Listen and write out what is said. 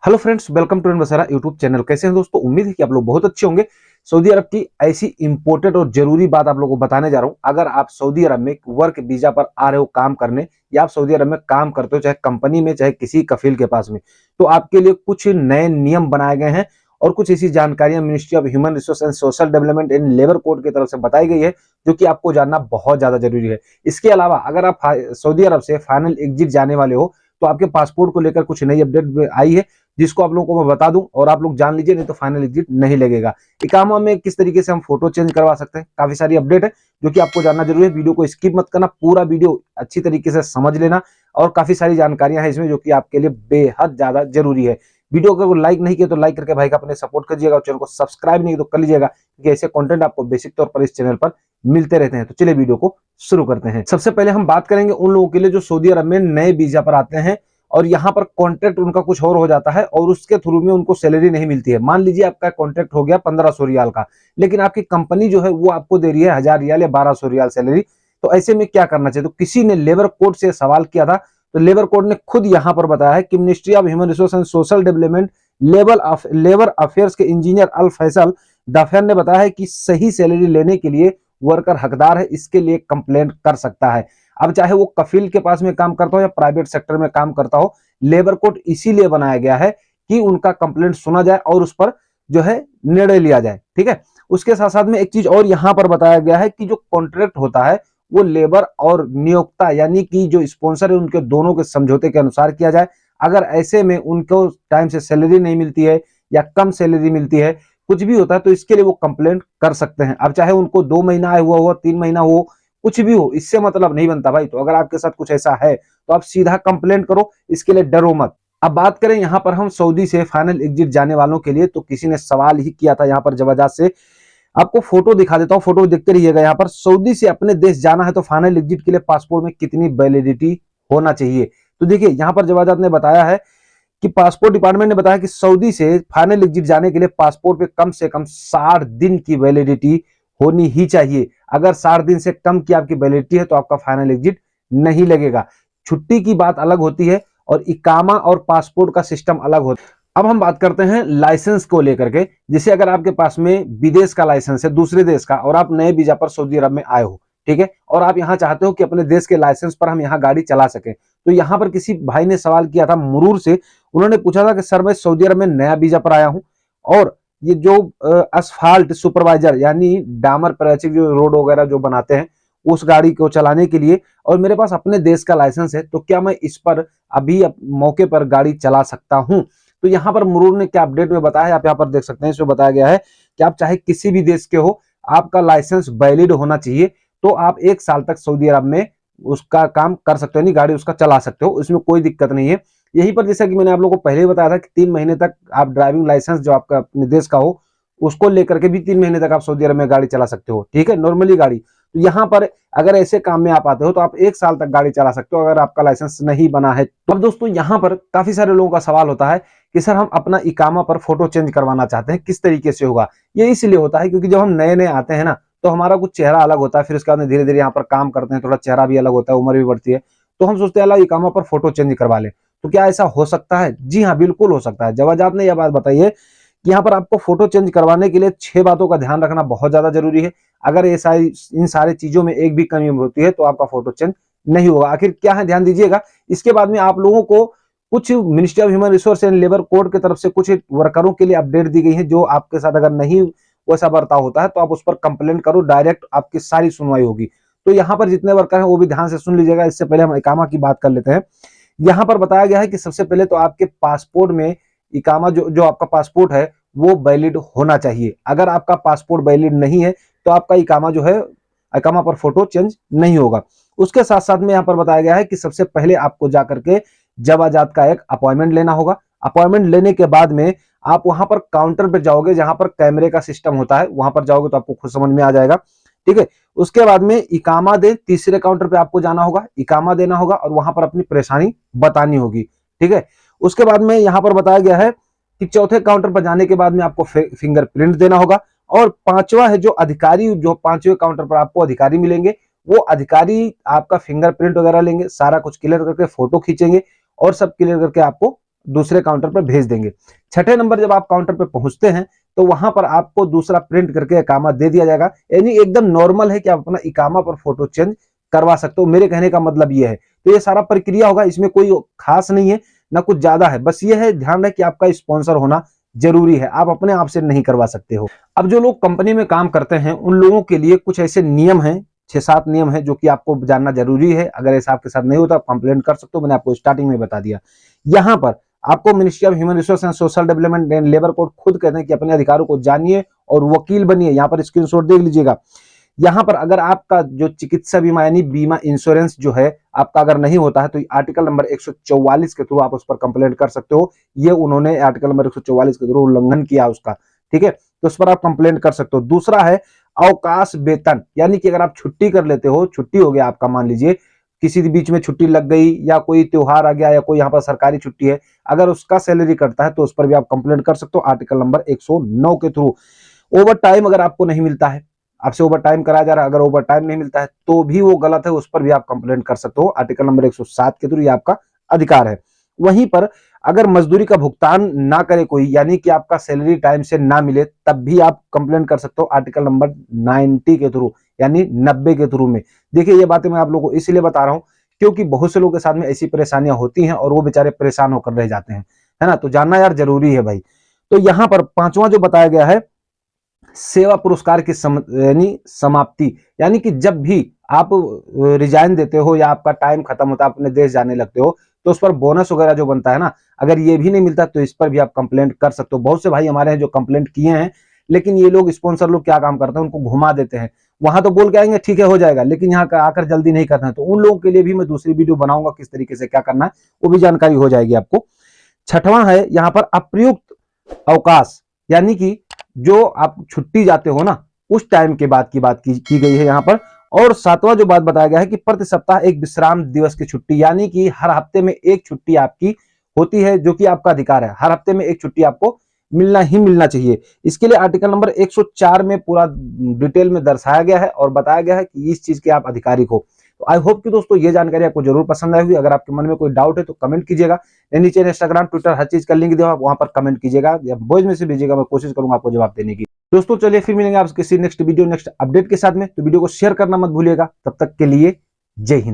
Hello friends, welcome to Basara YouTube channel. कैसे हैं दोस्तों? उम्मीद है कि आप लोग बहुत अच्छे होंगे। सऊदी अरब की ऐसी इंपॉर्टेंट और जरूरी बात आप लोगों को बताने जा रहा हूं। अगर आप सऊदी अरब में वर्क वीजा पर आ रहे हो काम करने, या आप सऊदी अरब में काम करते हो, चाहे कंपनी में चाहे किसी कफील के पास में, तो आपके लिए कुछ नए नियम बनाए गए हैं और कुछ ऐसी जानकारियां ministry of human resource and social development and labour code की तरफ से बताई गई है, जो कि आपको जानना बहुत ज्यादा जरूरी है। इसके अलावा अगर आप सऊदी अरब से फाइनल एग्जिट जाने वाले हो, तो आपके पासपोर्ट को लेकर कुछ नई अपडेट आई है, जिसको आप लोगों को मैं बता दूं और आप लोग जान लीजिए, नहीं तो फाइनल एग्जिट नहीं लगेगा। इकामा में किस तरीके से हम फोटो चेंज करवा सकते हैं, काफी सारी अपडेट है जो कि आपको जानना जरूरी है। वीडियो को स्किप मत करना, पूरा वीडियो अच्छी तरीके से समझ लेना और काफी सारी जानकारियां हैं इसमें जो कि आपके लिए बेहद ज्यादा जरूरी है। वीडियो को लाइक नहीं किया तो लाइक करके भाई का अपने सपोर्ट करिएगा और चैनल को सब्सक्राइब नहीं तो कर लीजिएगा, क्योंकि ऐसे कंटेंट आपको बेसिक तौर पर इस चैनल पर मिलते रहते हैं। तो चलिए वीडियो को शुरू करते हैं। सबसे पहले हम बात करेंगे उन लोगों के लिए जो सऊदी अरब में नए वीजा पर आते हैं और यहाँ पर कॉन्ट्रैक्ट उनका कुछ और हो जाता है और उसके थ्रू में उनको सैलरी नहीं मिलती है। मान लीजिए आपका कॉन्ट्रैक्ट हो गया 1500 रियाल का, लेकिन आपकी कंपनी जो है वो आपको दे रही है 1000 रियाल या 1200 रियाल सैलरी। तो ऐसे में क्या करना चाहिए? तो किसी ने लेबर कोड से सवाल किया था, तो लेबर कोड ने खुद यहाँ पर बताया है कि ministry of human resource and social development labour affairs के इंजीनियर अल फैसल दाफियान ने बताया है कि सही सैलरी लेने के लिए वर्कर हकदार है, इसके लिए कंप्लेंट कर सकता है। अब चाहे वो कफील के पास में काम करता हो या प्राइवेट सेक्टर में काम करता हो, लेबर कोड इसीलिए बनाया गया है कि उनका कंप्लेंट सुना जाए और उस पर जो है निर्णय लिया जाए। ठीक है। उसके साथ साथ में एक चीज और यहां पर बताया गया है कि जो कॉन्ट्रैक्ट होता है वो लेबर और नियोक्ता यानी कि जो स्पॉन्सर है उनके दोनों के समझौते के अनुसार किया जाए। अगर ऐसे में उनको टाइम से सैलरी नहीं मिलती है या कम सैलरी मिलती है, कुछ भी होता है, तो इसके लिए वो कंप्लेंट कर सकते हैं। अब चाहे उनको 2 महीना हुआ 3 महीना हो, कुछ भी हो, इससे मतलब नहीं बनता भाई। तो अगर आपके साथ कुछ ऐसा है तो आप सीधा कंप्लेंट करो, इसके लिए डरो मत। अब बात करें यहाँ पर हम सऊदी से फाइनल एग्जिट जाने वालों के लिए, तो किसी ने सवाल ही किया था यहाँ पर जवाजात से। आपको फोटो दिखा देता हूँ, फोटो देखते रहिएगा। यहाँ पर सऊदी से अपने देश जाना है तो फाइनल एग्जिट के लिए पासपोर्ट में कितनी वैलिडिटी होना चाहिए? तो देखिए यहाँ पर जवाजात ने बताया है कि पासपोर्ट डिपार्टमेंट ने बताया कि सऊदी से फाइनल एग्जिट जाने के लिए पासपोर्ट पे कम से कम 60 दिन की वैलिडिटी होनी ही चाहिए। अगर 60 दिन से कम की आपकी वैलिडिटी है तो आपका फाइनल एग्जिट नहीं लगेगा। छुट्टी की बात अलग होती है और इकामा और पासपोर्ट का सिस्टम अलग होता है। अब हम बात करते हैं लाइसेंस को लेकर के। जैसे अगर आपके पास में विदेश का लाइसेंस है, दूसरे देश का, और आप नए वीजा पर सऊदी अरब में आए हो, ठीक है, और आप यहाँ चाहते हो कि अपने देश के लाइसेंस पर हम यहाँ गाड़ी चला सके, तो यहाँ पर किसी भाई ने सवाल किया था मुरूर से। उन्होंने पूछा था कि सर मैं सऊदी अरब में नया वीजा पर आया हूँ और ये जो असफाल्ट सुपरवाइजर यानी डामर प्राचीर जो रोड वगैरह जो बनाते हैं उस गाड़ी को चलाने के लिए, और मेरे पास अपने देश का लाइसेंस है, तो क्या मैं इस पर अभी मौके पर गाड़ी चला सकता हूं? तो यहाँ पर मुरूर ने क्या अपडेट में बताया है, आप यहाँ पर देख सकते हैं। इसमें बताया गया है कि आप चाहे किसी भी देश के हो, आपका लाइसेंस वैलिड होना चाहिए, तो आप 1 साल तक सऊदी अरब में उसका काम कर सकते हो, नहीं गाड़ी उसका चला सकते हो, इसमें कोई दिक्कत नहीं है। यहीं पर जैसा कि मैंने आप लोगों को पहले ही बताया था कि 3 महीने तक आप ड्राइविंग लाइसेंस जो आपका अपने देश का हो उसको लेकर के भी 3 महीने तक आप सऊदी अरब में गाड़ी चला सकते हो, ठीक है, नॉर्मली गाड़ी। तो यहाँ पर अगर ऐसे काम में आप आते हो तो आप 1 साल तक गाड़ी चला सकते हो अगर आपका लाइसेंस नहीं बना है। तो अब दोस्तों यहाँ पर काफी सारे लोगों का सवाल होता है कि सर हम अपना इकामा पर फोटो चेंज करवाना चाहते हैं, किस तरीके से होगा? ये इसलिए होता है क्योंकि जब हम नए नए आते हैं ना, तो हमारा कुछ चेहरा अलग होता है, फिर उसके बाद धीरे धीरे यहाँ पर काम करते हैं, थोड़ा चेहरा भी अलग होता है, उम्र भी बढ़ती है, तो हम सोचते हैं अल्लाह इकामा पर फोटो चेंज करवा लें। तो क्या ऐसा हो सकता है? जी हाँ, बिल्कुल हो सकता है। जवाजात ने यह बात बताई है कि यहाँ पर आपको फोटो चेंज करवाने के लिए 6 बातों का ध्यान रखना बहुत ज्यादा जरूरी है। अगर ये इन सारी चीजों में एक भी कमी होती है तो आपका फोटो चेंज नहीं होगा। आखिर क्या है, ध्यान दीजिएगा। इसके बाद में आप लोगों को कुछ ministry of human resource and labour code की तरफ से कुछ वर्करों के लिए अपडेट दी गई है, जो आपके साथ अगर नहीं वैसा बर्ताव होता है तो आप उस पर कंप्लेंट करो, डायरेक्ट आपकी सारी सुनवाई होगी। तो यहाँ पर जितने वर्कर हैं वो भी ध्यान से सुन लीजिएगा। इससे पहले हम इकामा की बात कर लेते हैं। यहाँ पर बताया गया है कि सबसे पहले तो आपके पासपोर्ट में इकामा जो आपका पासपोर्ट है वो वैलिड होना चाहिए। अगर आपका पासपोर्ट वैलिड नहीं है तो आपका इकामा जो है, इकामा पर फोटो चेंज नहीं होगा। उसके साथ साथ में यहाँ पर बताया गया है कि सबसे पहले आपको जाकर के जवाजात का एक अपॉइंटमेंट लेना होगा। अपॉइंटमेंट लेने के बाद में आप वहां पर काउंटर पे जाओगे जहां पर कैमरे का सिस्टम होता है, वहां पर जाओगे तो आपको खुद समझ में आ जाएगा, ठीक है। उसके बाद में इकामा दे, तीसरे काउंटर पे आपको जाना होगा, इकामा देना होगा और वहां पर अपनी परेशानी बतानी होगी, ठीक है। उसके बाद में यहाँ पर बताया गया है कि चौथे काउंटर पर जाने के बाद में आपको फिंगरप्रिंट देना होगा। और पांचवा है जो अधिकारी, जो 5वें काउंटर पर आपको अधिकारी मिलेंगे, वो अधिकारी आपका फिंगरप्रिंट वगैरह लेंगे, सारा कुछ क्लियर करके फोटो खींचेंगे और सब क्लियर करके आपको दूसरे काउंटर पर भेज देंगे। छठे नंबर जब आप काउंटर पर पहुंचते हैं तो वहां पर आपको दूसरा प्रिंट करके इकामा दे दिया जाएगा। यानी एकदम नॉर्मल है कि आप अपना इकामा पर फोटो चेंज करवा सकते हो। मेरे कहने का मतलब ये है। तो ये सारा प्रक्रिया होगा, इसमें कोई खास नहीं है ना कुछ ज्यादा है, बस ये है ध्यान रहे कि आपका स्पॉन्सर होना जरूरी है, आप अपने आप से नहीं करवा सकते हो। अब जो लोग कंपनी में काम करते हैं उन लोगों के लिए कुछ ऐसे नियम हैं, 6-7 नियम है जो कि आपको जानना जरूरी है। अगर ऐसा आपके साथ नहीं होता आप कंप्लेंट कर सकते हो, मैंने आपको स्टार्टिंग में बता दिया। यहाँ पर आपको ministry of human resource and social development and labour code खुद कहते हैं कि अपने अधिकारों को जानिए और वकील बनिए। यहाँ पर स्क्रीनशॉट देख लीजिएगा। यहाँ पर अगर आपका जो चिकित्सा बीमा यानी बीमा इंश्योरेंस जो है आपका अगर नहीं होता है तो आर्टिकल नंबर 144 के थ्रू आप उस पर कंप्लेंट कर सकते हो। ये उन्होंने आर्टिकल नंबर 144 के थ्रू उल्लंघन किया उसका, ठीक है, तो उस पर आप कंप्लेंट कर सकते हो। दूसरा है अवकाश वेतन, यानी कि अगर आप छुट्टी कर लेते हो, छुट्टी हो गया आपका, मान लीजिए किसी बीच में छुट्टी लग गई या कोई त्योहार आ गया या कोई यहाँ पर सरकारी छुट्टी है, अगर उसका सैलरी कटता है तो उस पर भी आप कंप्लेंट कर सकते हो आर्टिकल नंबर 109 के थ्रू। ओवर टाइम अगर आपको नहीं मिलता है, आपसे ओवर टाइम कराया जा रहा है, अगर ओवर टाइम नहीं मिलता है तो भी वो गलत है, उस पर भी आप कंप्लेंट कर सकते हो आर्टिकल नंबर 107 के थ्रू, ये आपका अधिकार है। वहीं पर अगर मजदूरी का भुगतान ना करे कोई, यानी कि आपका सैलरी टाइम से ना मिले, तब भी आप कंप्लेंट कर सकते हो आर्टिकल नंबर 90 के थ्रू, यानी 90 के थ्रू में। देखिए ये बातें मैं आप लोगों को इसलिए बता रहा हूं क्योंकि बहुत से लोगों के साथ में ऐसी परेशानियां होती हैं और वो बेचारे परेशान होकर रह जाते हैं, है ना, तो जानना यार जरूरी है भाई। तो यहां पर पांचवा जो बताया गया है सेवा पुरस्कार की यानी समाप्ति, यानी कि जब भी आप रिजाइन देते हो या आपका टाइम खत्म होता है, अपने देश जाने लगते हो, तो उस पर बोनस वगैरह जो बनता है ना, अगर ये भी नहीं मिलता तो इस पर भी आप कंप्लेंट कर सकते हो। बहुत से भाई हमारे हैं जो कंप्लेंट किए हैं, लेकिन ये लोग स्पॉन्सर लोग क्या काम करते हैं, उनको घुमा देते हैं। वहां तो बोल के आएंगे ठीक है हो जाएगा, लेकिन यहाँ आकर जल्दी नहीं करना है। तो उन लोगों के लिए भी मैं दूसरी वीडियो बनाऊंगा किस तरीके से क्या करना है, वो भी जानकारी हो जाएगी आपको। छठवां है यहाँ पर अप्रयुक्त अवकाश, यानी कि जो आप छुट्टी जाते हो ना उस टाइम के बाद की बात की गई है यहाँ पर। और सातवां जो बात बताया गया है कि प्रति सप्ताह एक विश्राम दिवस की छुट्टी, यानी कि हर हफ्ते में एक छुट्टी आपकी होती है जो कि आपका अधिकार है, हर हफ्ते में एक छुट्टी आपको मिलना ही मिलना चाहिए। इसके लिए आर्टिकल नंबर 104 में पूरा डिटेल में दर्शाया गया है और बताया गया है कि इस चीज के आप अधिकारी हो। तो आई होप कि दोस्तों ये जानकारी आपको जरूर पसंद आई होगी। अगर आपके मन में कोई डाउट है तो कमेंट कीजिएगा, नीचे इंस्टाग्राम ट्विटर हर चीज का लिंक दिया वहां पर कमेंट कीजिएगा या वॉइस में से भेजिएगा, मैं कोशिश करूंगा आपको जवाब देने की। दोस्तों चलिए फिर मिलेंगे आपसे किसी नेक्स्ट वीडियो नेक्स्ट अपडेट के साथ में, तो वीडियो को शेयर करना मत भूलिएगा। तब तक के लिए जय हिंद।